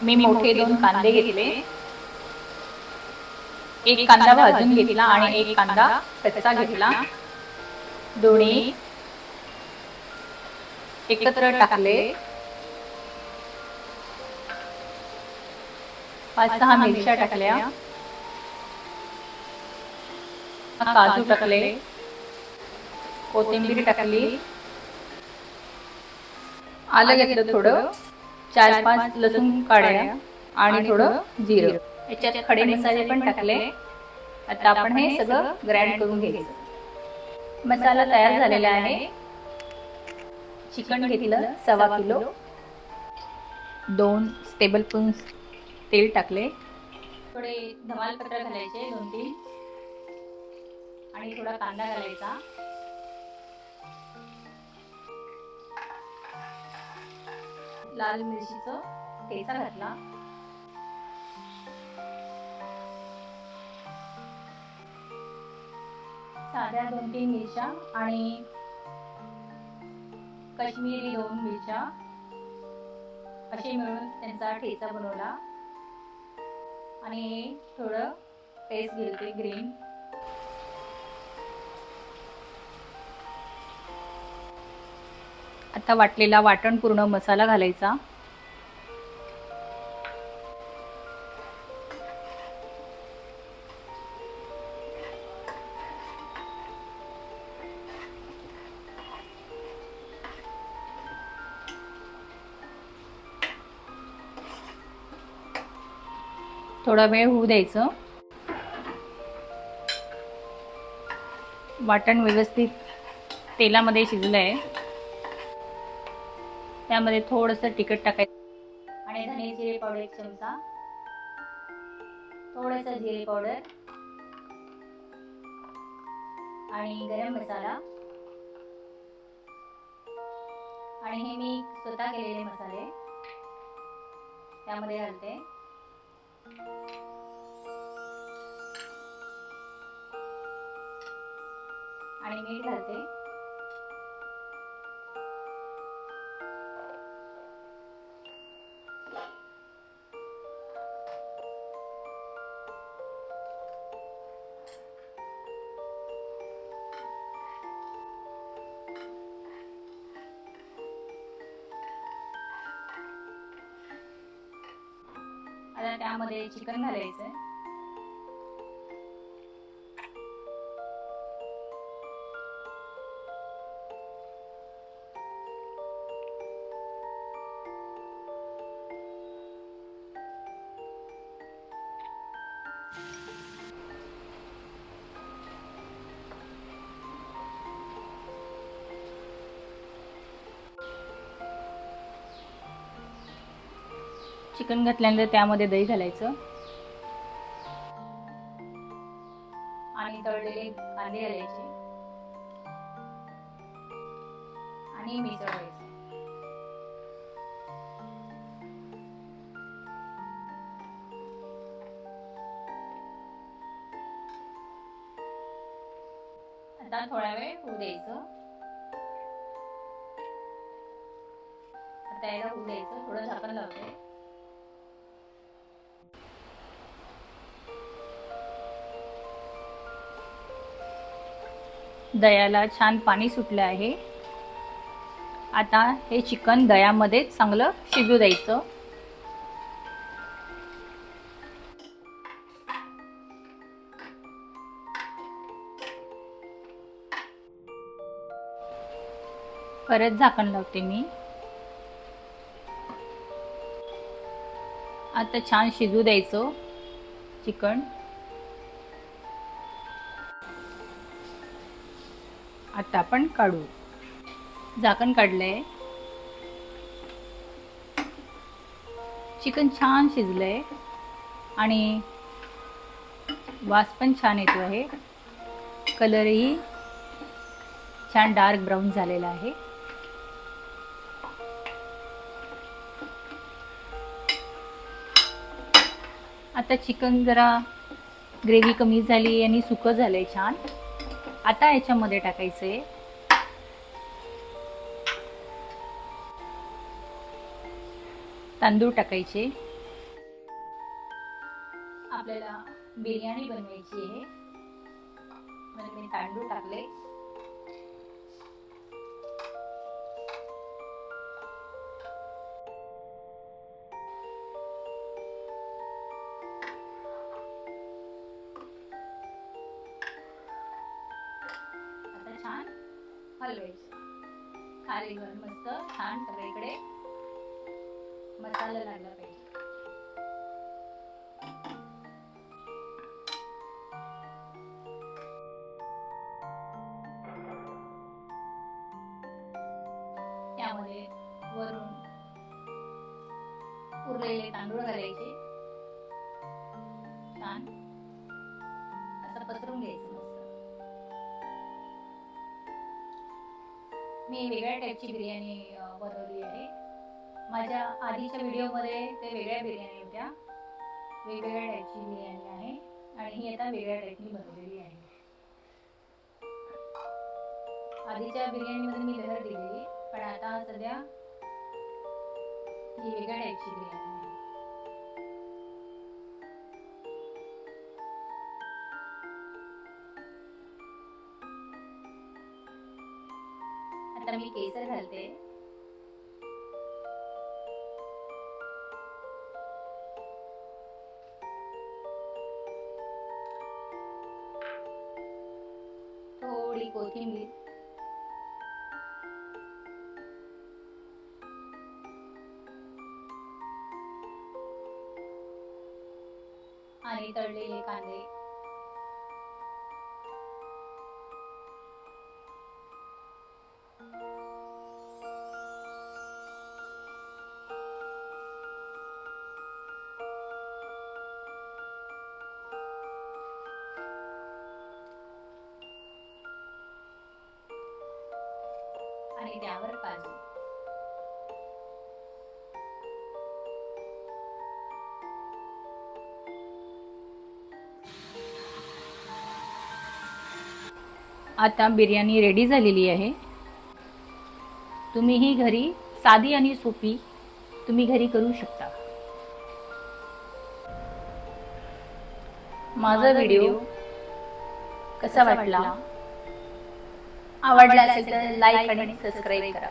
मी मोठे 2 कांदे घेतले, एक कांदा भाजून घेतला आणि एक कांदा कच्चा घेतला. दोन्ही एकत्र टाकले. 5-6 मिरच्या टाकल्या. काजू टाकले, कोथिंबीर टाकली, आलं घेतलं थोडं, 4-5 लसूण काढल्या आणि थोडं जिरं. याच्यात खडे मसाले पण टाकले. आता आपण हे सगळं ग्राइंड करून घ्यायचं. मसाला तयार झालेला आहे. चिकन घेतलं 1.25 किलो, 2 टेबलस्पून तेल टाकले, थोडे धमालपत्र घालायचे 2-3 आणि थोडा कांदा घालायचा. लाल मिरचीचा ठेचा घातला. साध्या 2-3 मिरच्या आणि काश्मीरी 2 मिरच्या असे मिळून त्यांचा ठेचा बनवला आणि थोडं पेस्ट घेतली ग्रीन. आता वाटलेला वाटण पूर्ण मसाला घालायचा. थोडा वेळ होऊ द्यायचं. वाटण व्यवस्थित तेलामध्ये शिजलंय. त्यामध्ये थोडंसं तिखट टाकायचं आणि धने जिरे पावडर 1 चमचा, थोडंसं जिरे पावडर आणि गरम मसाला आणि हे मी स्वतः केलेले मसाले त्यामध्ये घालते. आणि मीठ घालते. आता त्यामध्ये चिकन घालायचं. चिकन घातल्यानंतर त्यामध्ये दही घालायचं आणि तळलेले कांदे घालायचे आणि मिसळायचे. आता थोडा वेळ होऊ द्यायचं. आता याला होऊ द्यायचं. थोडं झाकण लावते. दह्याला छान पाणी सुटलं आहे. आता हे चिकन दह्यामध्ये चांगलं शिजू द्यायचं. परत झाकण लावते मी. आता छान शिजू द्यायचं चिकन. आता आपण काढू. झाकण काढलंय. चिकन छान शिजलंय आणि वास पण छान येतो आहे. कलरही छान डार्क ब्राऊन झालेला आहे. आता चिकन जरा ग्रेव्ही कमी झाली आणि सुकं झालंय छान. आता याच्यामध्ये टाकायचंय तांदूळ टाकायचे आपल्याला बिर्याणी बनवायची आहे. म्हणजे मी तांदूळ टाकले. आता छान हलवायचं. खाली वर मस्त छान सगळीकडे मसाला लागला पाहिजे. त्यामध्ये वरून उरलेले तांदूळ घालायचे. छान असं पसरून घ्यायचं मस्त. मी वेगळ्या टाईपची बिर्याणी बनवली आहे. माझ्या आधीच्या व्हिडिओमध्ये ते वेगळ्या बिर्याणी होत्या. वेगवेगळ्या टाईपची बिर्याणी आहे आणि ही आता वेगळ्या टाईपनी बनवलेली आहे. आधीच्या बिर्याणीमध्ये मी लहर दिलेली, पण आता सध्या ही वेगळ्या टाईपची बिर्याणी आहे. आता मी केसर घालते. थोडी कोथिंबीर. आणि तळलेले कांदे. आणि त्यावर काजू. आता बिर्याणी रेडी झालेली आहे. तुम्ही ही घरी साधी आणि सोपी तुम्ही घरी करू शकता. माझा व्हिडिओ कसा वाटला? आवडला असेल तर लाईक आणि सबस्क्राईब करा.